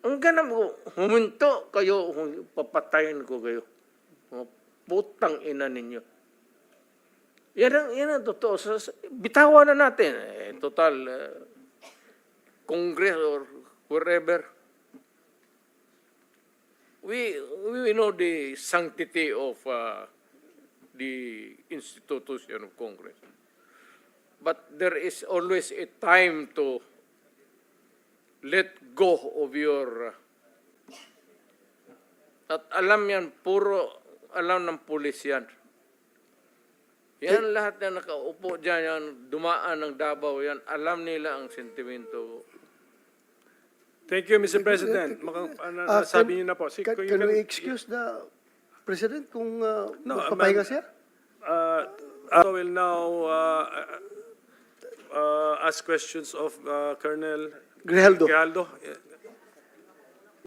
Ang ganap ko, huminto kayo, papatayin ko kayo. Mga putang ina ninyo. Yan ang totoo. Bitawan na natin. Total, Congress or wherever. We know the sanctity of the institution of Congress. But there is always a time to let go of your... At alam yan, puro alam ng pulis yan. Yan lahat na nakaupo dyan, yan, dumaan ng Davao yan, alam nila ang sentimento. Thank you, Mr. President. Sabi niyo na po. Can we excuse the President kung papahinga siya? I will now ask questions of Colonel Grijaldo. Grijaldo.